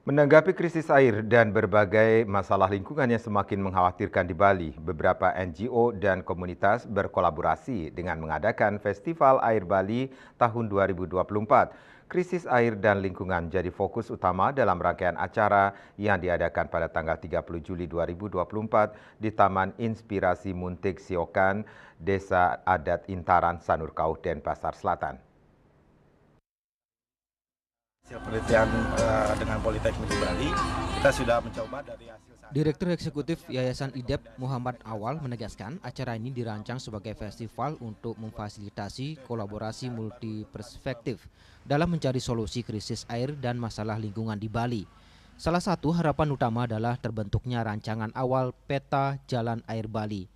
Menanggapi krisis air dan berbagai masalah lingkungan yang semakin mengkhawatirkan di Bali, beberapa NGO dan komunitas berkolaborasi dengan mengadakan Festival Air Bali tahun 2024. Krisis air dan lingkungan jadi fokus utama dalam rangkaian acara yang diadakan pada tanggal 30 Juli 2024 di Taman Inspirasi Muntik Siokan, Desa Adat Intaran, Sanurkau, Denpasar Selatan. Hasil penelitian dengan Politeknik Bali, kita sudah mencoba dari hasil Direktur Eksekutif Yayasan IDEP Muhammad Awal menegaskan acara ini dirancang sebagai festival untuk memfasilitasi kolaborasi multiperspektif dalam mencari solusi krisis air dan masalah lingkungan di Bali. Salah satu harapan utama adalah terbentuknya rancangan awal peta jalan air Bali.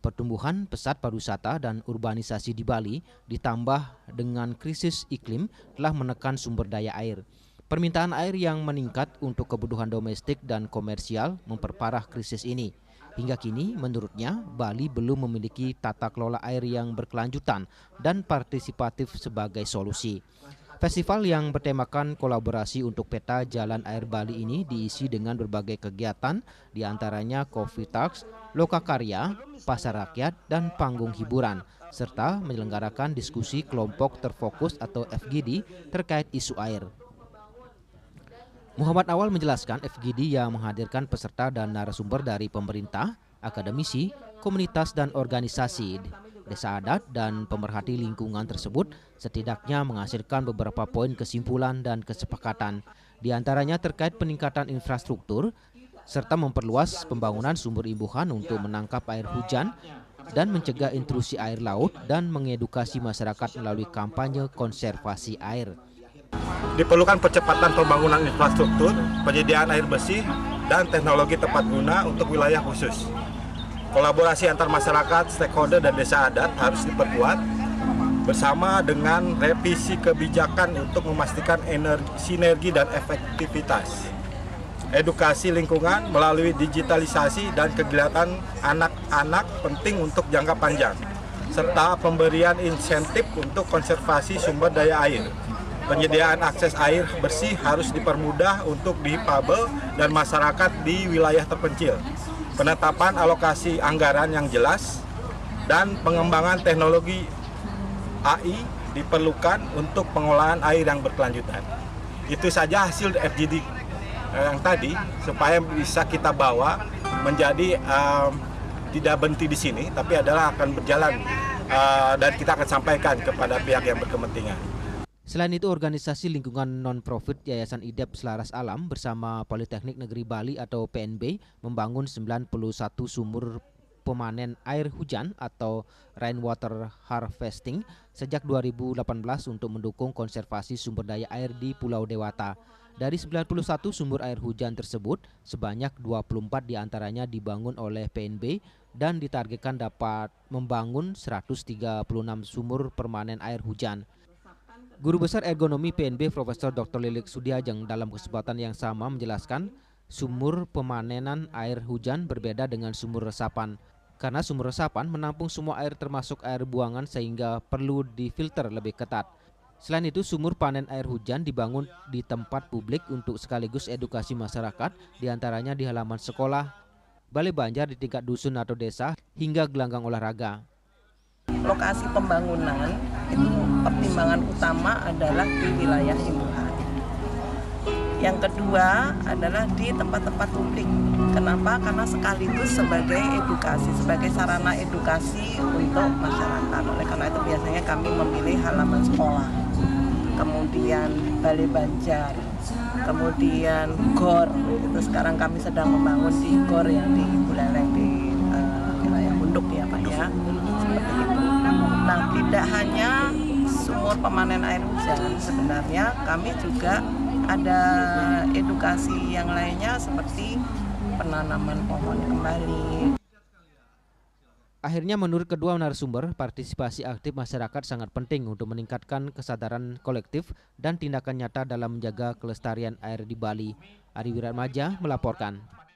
Pertumbuhan pesat pariwisata dan urbanisasi di Bali ditambah dengan krisis iklim telah menekan sumber daya air. Permintaan air yang meningkat untuk kebutuhan domestik dan komersial memperparah krisis ini. Hingga kini, menurutnya, Bali belum memiliki tata kelola air yang berkelanjutan dan partisipatif sebagai solusi. Festival yang bertemakan kolaborasi untuk peta jalan air Bali ini diisi dengan berbagai kegiatan, diantaranya Coffee Talks, Lokakarya, Pasar Rakyat, dan panggung hiburan, serta menyelenggarakan diskusi kelompok terfokus atau FGD terkait isu air. Muhammad Awal menjelaskan FGD yang menghadirkan peserta dan narasumber dari pemerintah, akademisi, komunitas dan organisasi desa adat dan pemerhati lingkungan tersebut setidaknya menghasilkan beberapa poin kesimpulan dan kesepakatan, diantaranya terkait peningkatan infrastruktur, serta memperluas pembangunan sumber imbuhan untuk menangkap air hujan dan mencegah intrusi air laut dan mengedukasi masyarakat melalui kampanye konservasi air. Diperlukan percepatan pembangunan infrastruktur, penyediaan air bersih, dan teknologi tepat guna untuk wilayah khusus. Kolaborasi antar masyarakat, stakeholder, dan desa adat harus diperkuat bersama dengan revisi kebijakan untuk memastikan sinergi dan efektivitas. Edukasi lingkungan melalui digitalisasi dan kegiatan anak-anak penting untuk jangka panjang, serta pemberian insentif untuk konservasi sumber daya air. Penyediaan akses air bersih harus dipermudah untuk difabel dan masyarakat di wilayah terpencil. Penetapan alokasi anggaran yang jelas dan pengembangan teknologi AI diperlukan untuk pengolahan air yang berkelanjutan. Itu saja hasil FGD yang tadi, supaya bisa kita bawa menjadi tidak berhenti di sini, tapi adalah akan berjalan dan kita akan sampaikan kepada pihak yang berkepentingan. Selain itu, organisasi lingkungan non-profit Yayasan IDEP Selaras Alam bersama Politeknik Negeri Bali atau PNB membangun 91 sumur pemanen air hujan atau rainwater harvesting sejak 2018 untuk mendukung konservasi sumber daya air di Pulau Dewata. Dari 91 sumur air hujan tersebut, sebanyak 24 diantaranya dibangun oleh PNB dan ditargetkan dapat membangun 136 sumur permanen air hujan. Guru Besar Ergonomi PNB Profesor Dr. Lilik Sudiajeng dalam kesempatan yang sama menjelaskan sumur pemanenan air hujan berbeda dengan sumur resapan. Karena sumur resapan menampung semua air termasuk air buangan sehingga perlu difilter lebih ketat. Selain itu, sumur panen air hujan dibangun di tempat publik untuk sekaligus edukasi masyarakat, diantaranya di halaman sekolah, balai banjar di tingkat dusun atau desa, hingga gelanggang olahraga. Lokasi pembangunan itu pertimbangan utama adalah di wilayah imbuhan. Yang kedua adalah di tempat-tempat publik. Kenapa? Karena sekaligus sebagai edukasi, sebagai sarana edukasi untuk masyarakat. Oleh karena itu biasanya kami memilih halaman sekolah, kemudian balai banjar, kemudian gor. Itu sekarang kami sedang membangun di gor yang di Buleleng di wilayah Hunduk ya Pak ya. Seperti itu. Nah, tidak hanya sumur pemanen air hujan, sebenarnya kami juga ada edukasi yang lainnya seperti penanaman pohon kembali. Akhirnya menurut kedua narasumber, partisipasi aktif masyarakat sangat penting untuk meningkatkan kesadaran kolektif dan tindakan nyata dalam menjaga kelestarian air di Bali. Ari Wiratmaja melaporkan.